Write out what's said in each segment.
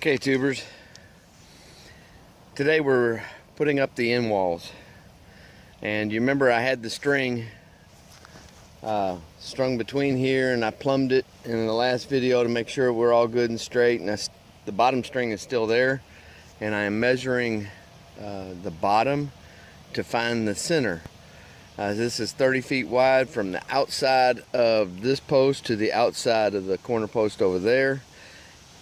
Okay, tubers, today we're putting up the end walls, and you remember I had the string strung between here, and I plumbed it in the last video to make sure we're all good and straight, and the bottom string is still there, and I am measuring the bottom to find the center. This is 30 feet wide from the outside of this post to the outside of the corner post over there,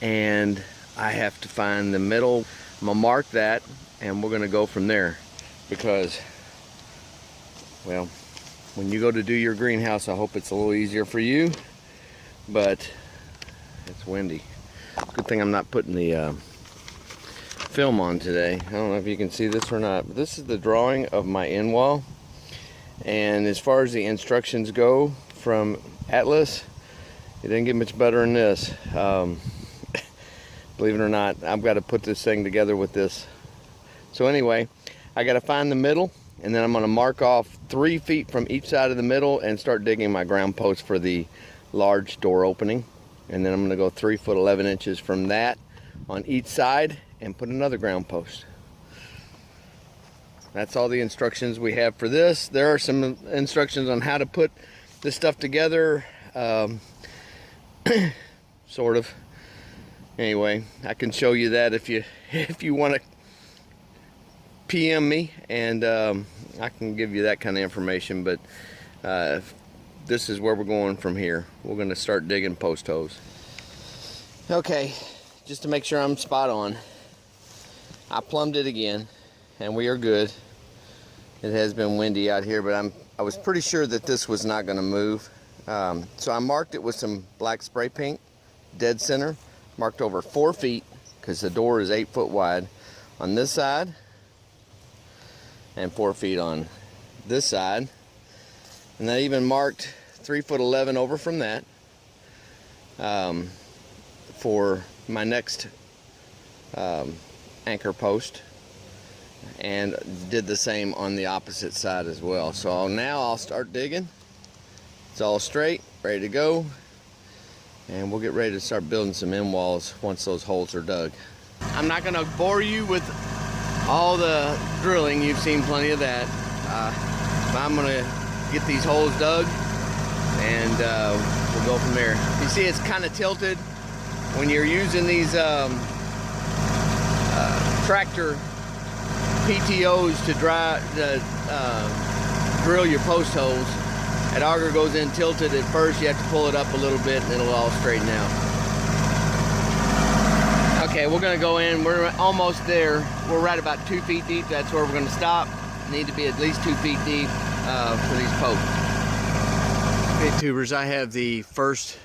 and I have to find the middle. I'm gonna mark that and we're gonna go from there, because, well, when you go to do your greenhouse, I hope it's a little easier for you, but it's windy. Good thing I'm not putting the film on today. I don't know if you can see this or not, but this is the drawing of my end wall, and as far as the instructions go from Atlas, it didn't get much better than this. Believe it or not, I've got to put this thing together with this. So anyway, I got to find the middle, and then I'm going to mark off 3 feet from each side of the middle and start digging my ground post for the large door opening. And then I'm going to go 3 foot 11 inches from that on each side and put another ground post. That's all the instructions we have for this. There are some instructions on how to put this stuff together, sort of. Anyway, I can show you that if you want to PM me, and I can give you that kind of information. But this is where we're going from here. We're going to start digging post holes. Okay, just to make sure I'm spot on, I plumbed it again, and we are good. It has been windy out here, but I was pretty sure that this was not going to move. So I marked it with some black spray paint, dead center. Marked over 4 feet, because the door is 8 foot wide on this side, and 4 feet on this side. And I even marked 3 foot 11 over from that for my next anchor post, and did the same on the opposite side as well. So now I'll start digging. It's all straight, ready to go. And we'll get ready to start building some end walls once those holes are dug. I'm not gonna bore you with all the drilling. You've seen plenty of that. I'm gonna get these holes dug, and we'll go from there. You see it's kind of tilted when you're using these tractor PTOs to drill your post holes. That auger goes in tilted at first. You have to pull it up a little bit and it'll all straighten out. Okay, we're gonna go in. We're almost there. We're right about 2 feet deep. That's where we're gonna stop. Need to be at least 2 feet deep for these posts. Okay, tubers, I have the first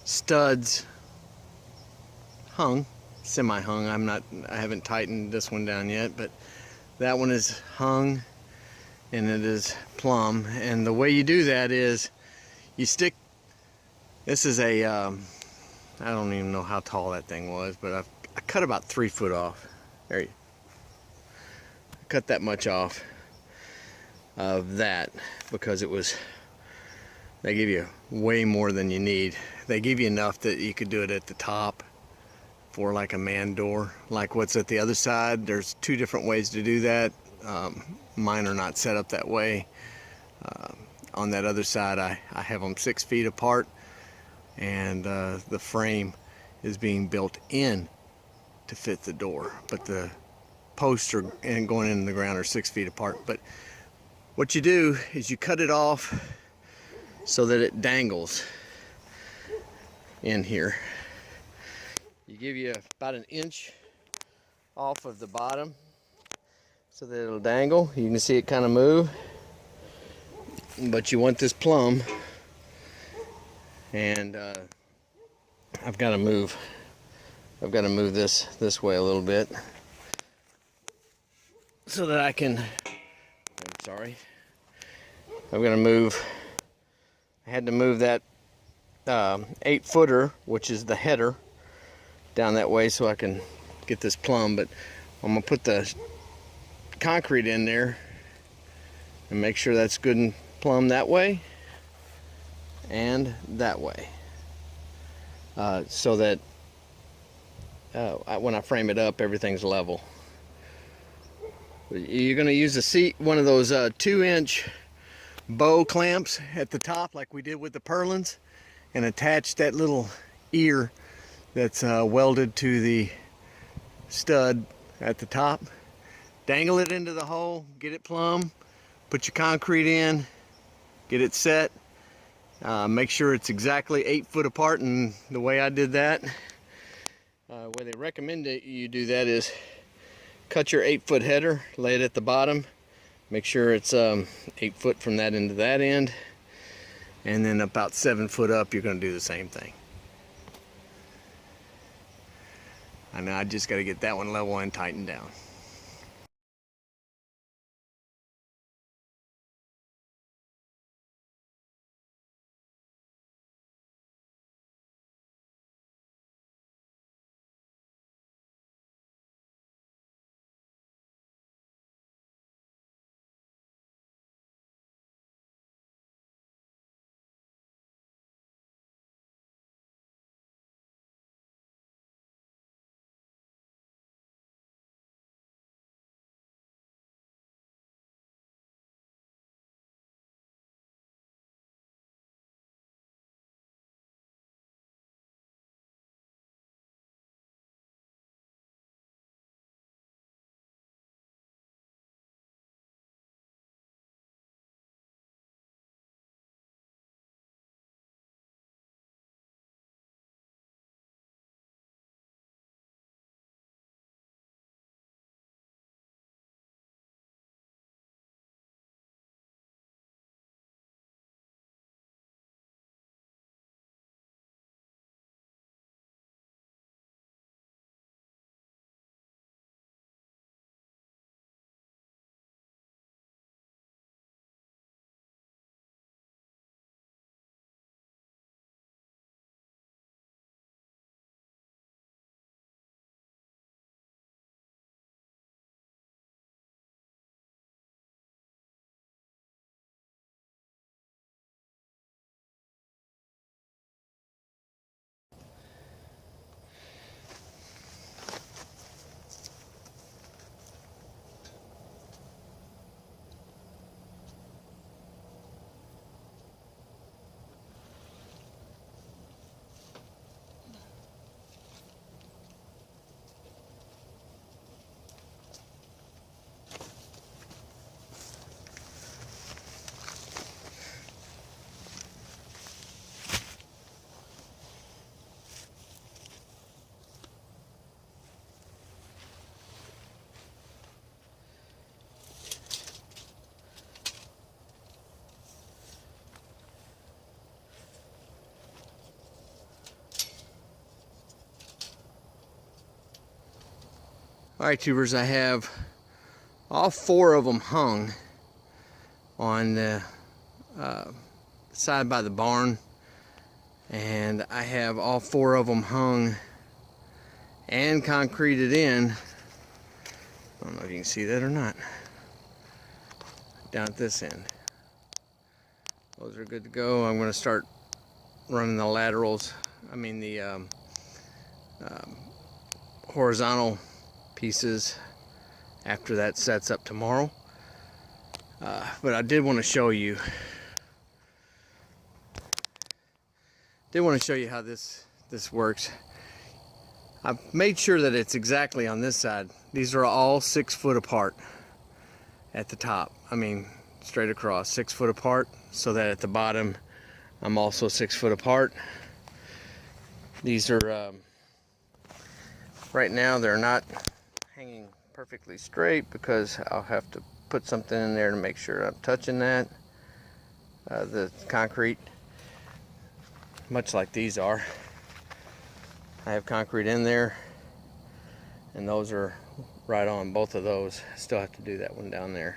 studs hung, semi-hung. I haven't tightened this one down yet, but that one is hung. And it is plumb, and the way you do that is you stick, this is a I don't even know how tall that thing was, but I cut about 3 foot off. There you cut that much off of that, because they give you way more than you need. They give you enough that you could do it at the top for like a man door, like what's at the other side. There's 2 different ways to do that. Mine are not set up that way. On that other side, I have them 6 feet apart, and the frame is being built in to fit the door, but the posts are going in the ground are 6 feet apart. But what you do is you cut it off so that it dangles in here. You give you about 1 inch off of the bottom so that it'll dangle. You can see it kind of move, but you want this plumb, and I've got to move this way a little bit so that I can, I'm sorry, I had to move that 8 footer, which is the header, down that way so I can get this plumb. But I'm gonna put the concrete in there and make sure that's good and plumb that way and that way, so that when I frame it up, everything's level. You're going to use one of those 2-inch bow clamps at the top like we did with the purlins, and attach that little ear that's welded to the stud at the top. Dangle it into the hole, get it plumb, put your concrete in, get it set. Make sure it's exactly 8 foot apart, and the way I did that, where they recommend that you do that is cut your 8 foot header, lay it at the bottom, make sure it's 8 foot from that end to that end, and then about 7 foot up you're going to do the same thing. I know I just got to get that one level and tightened down. Alright tubers, I have all 4 of them hung on the side by the barn, and I have all 4 of them hung and concreted in. I don't know if you can see that or not, down at this end. Those are good to go. I'm going to start running the laterals, the horizontal pieces after that sets up tomorrow. But I did want to show you how this works. I've made sure that it's exactly on this side. These are all 6 foot apart at the top. Straight across, 6 foot apart, so that at the bottom I'm also 6 foot apart. These are right now they're not hanging perfectly straight because I'll have to put something in there to make sure I'm touching that, the concrete, much like these are. I have concrete in there, and those are right on, both of those. Still have to do that one down there,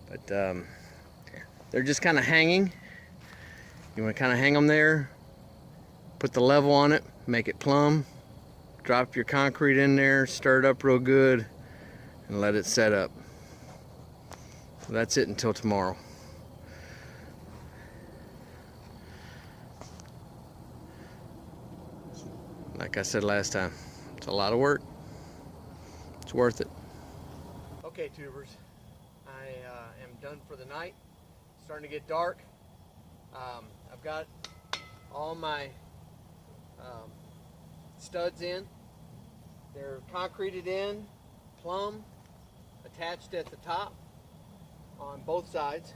but they're just kind of hanging. You want to kind of hang them there, put the level on it, make it plumb, drop your concrete in there, stir it up real good, and let it set up. So that's it until tomorrow. Like I said last time, It's a lot of work. It's worth it. Okay, tubers, I am done for the night. It's starting to get dark. I've got all my studs in. They're concreted in, plumb, attached at the top on both sides.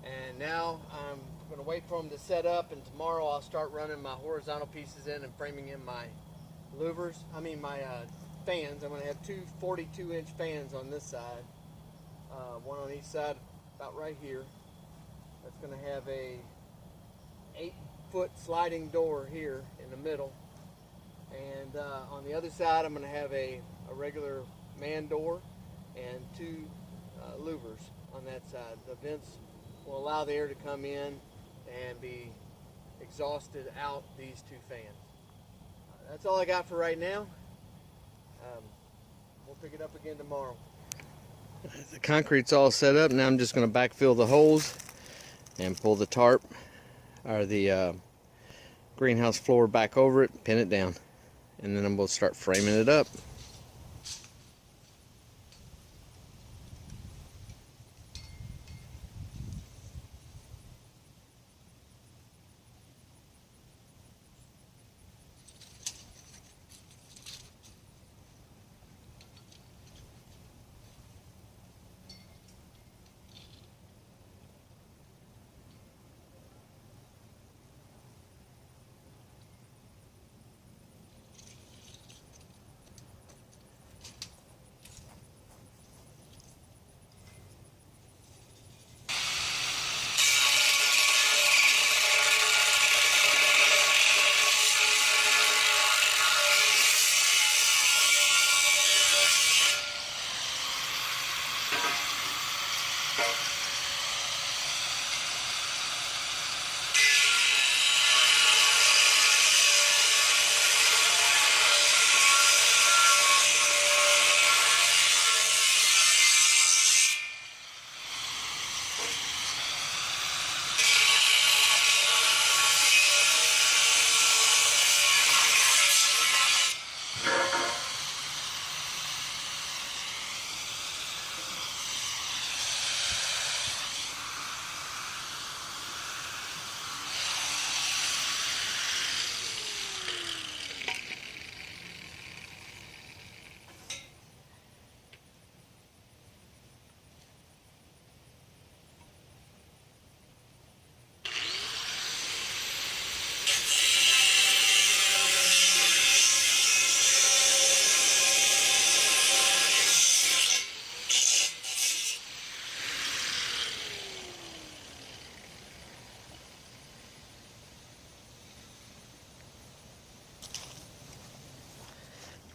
And now I'm going to wait for them to set up, and tomorrow I'll start running my horizontal pieces in and framing in my louvers. My fans. I'm going to have two 42-inch fans on this side, one on each side, about right here. That's going to have a 8-foot sliding door here in the middle, and on the other side I'm going to have a regular man door and two louvers on that side. The vents will allow the air to come in and be exhausted out these two fans. That's all I got for right now. We'll pick it up again tomorrow. The concrete's all set up. Now I'm just going to backfill the holes and pull the tarp or the greenhouse floor back over it, pin it down, and then I'm going to start framing it up.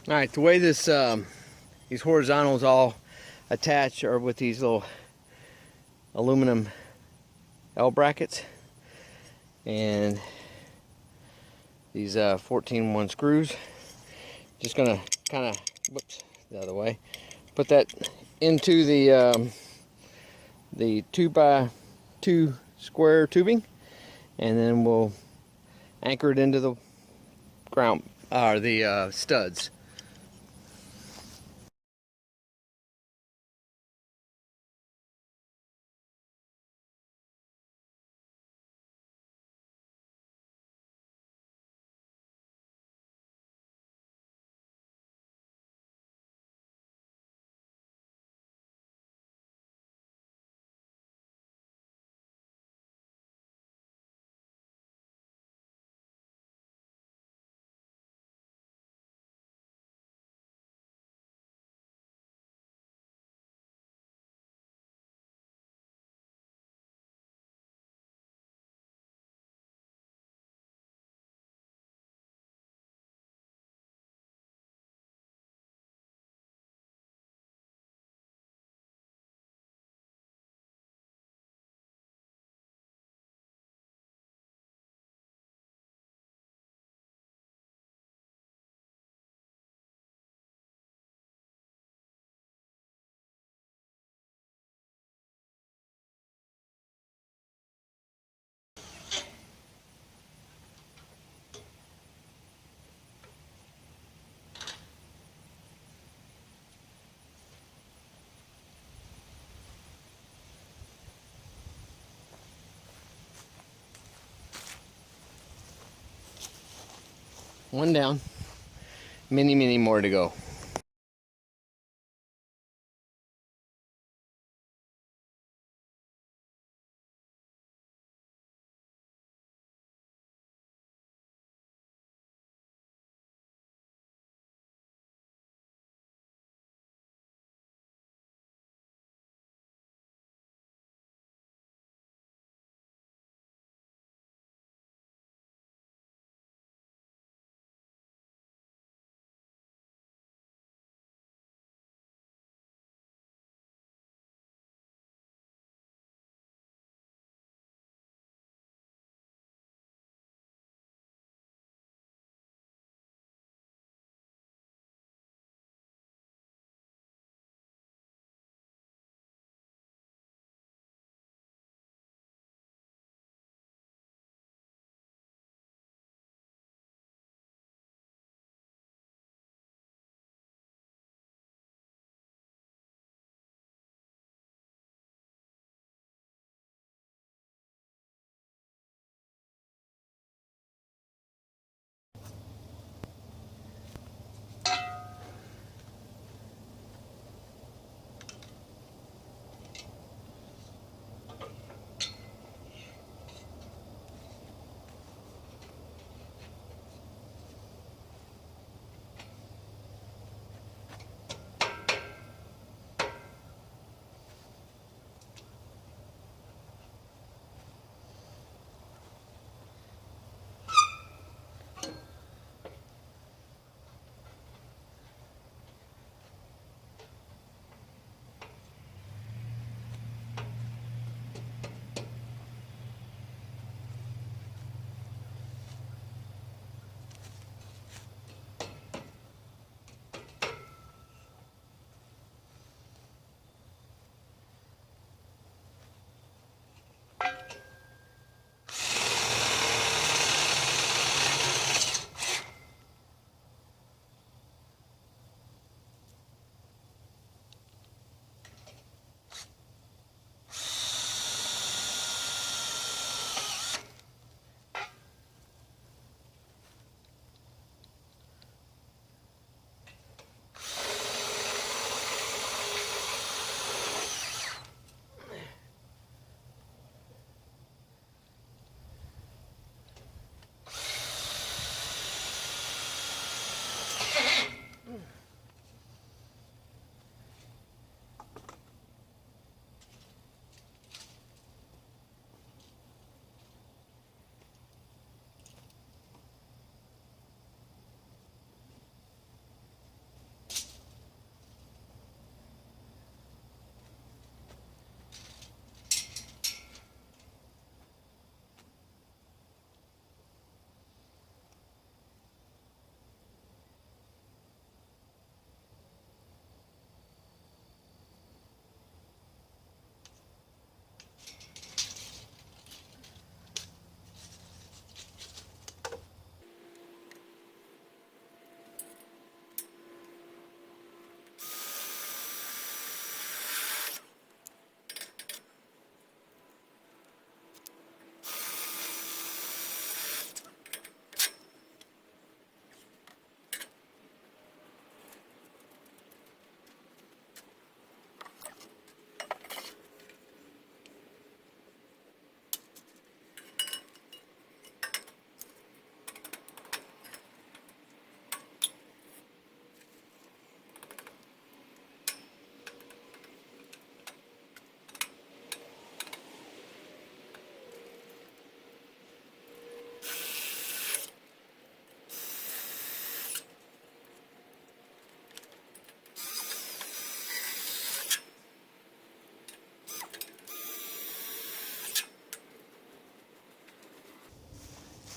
All right, the way this these horizontals all attach are with these little aluminum L brackets and these 14-1 screws. Just gonna kind of, whoops, the other way, put that into the 2x2 square tubing, and then we'll anchor it into the ground or the studs. One down. Many, many more to go.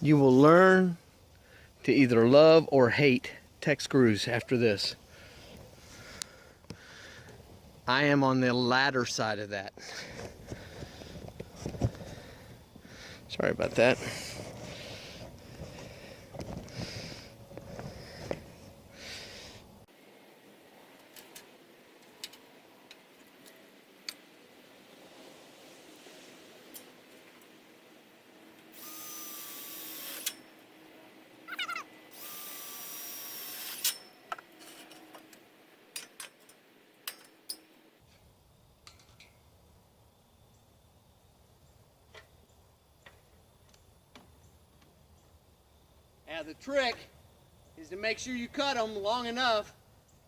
You will learn to either love or hate tech screws after this. I am on the latter side of that. Sorry about that. Yeah, the trick is to make sure you cut them long enough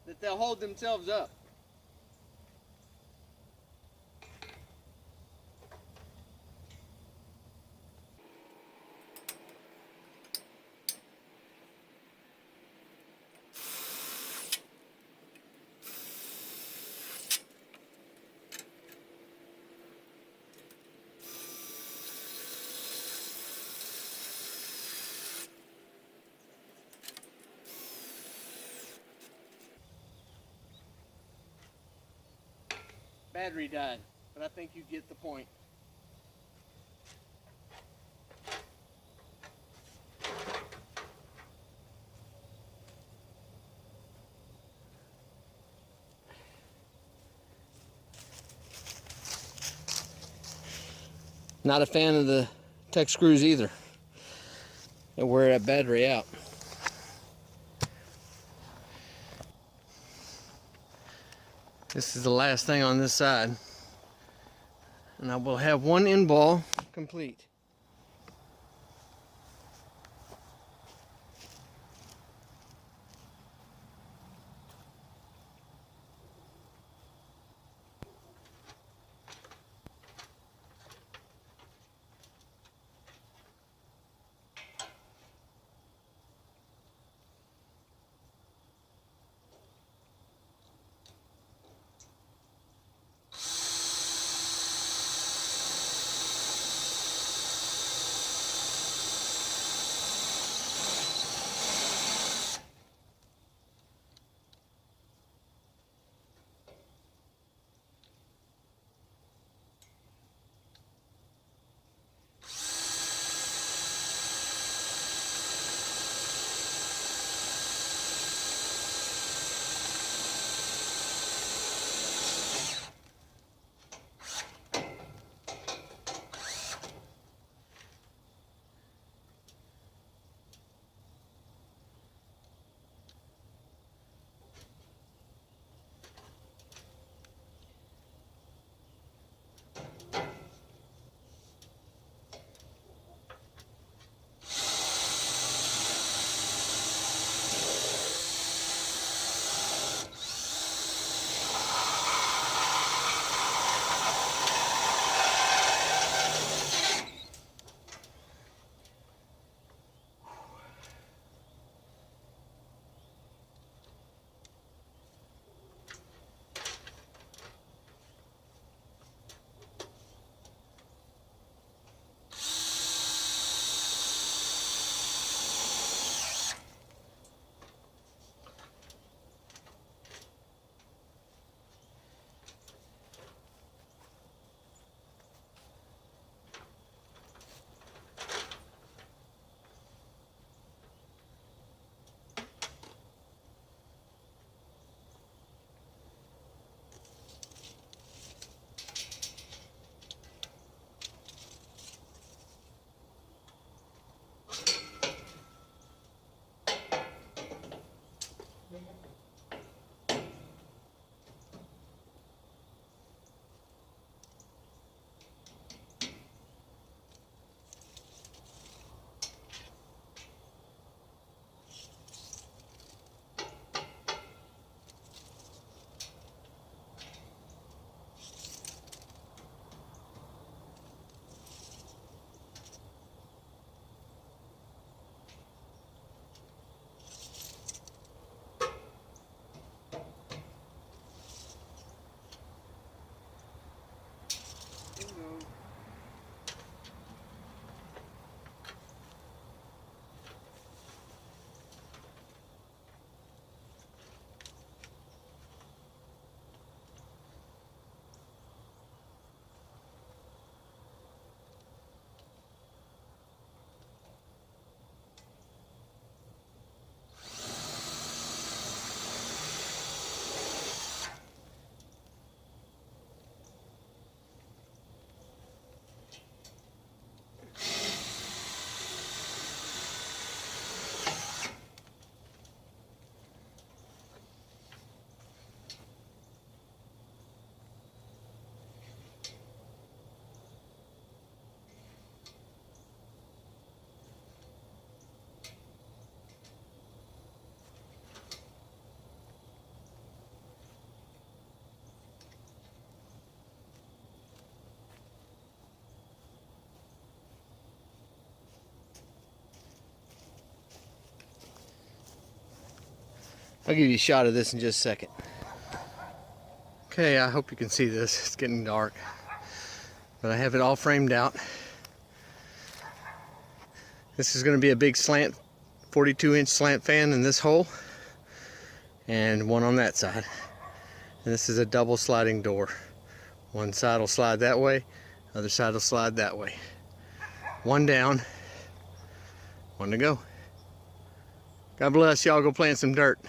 that they'll hold themselves up. Battery died, but I think you get the point. Not a fan of the tech screws either. They wear that battery out. This is the last thing on this side. And I will have one end ball complete. I'll give you a shot of this in just a second. Okay, I hope you can see this. It's getting dark. But I have it all framed out. This is going to be a big slant, 42-inch slant fan in this hole. And one on that side. And this is a double sliding door. One side will slide that way, other side will slide that way. One down, one to go. God bless, y'all go plant some dirt.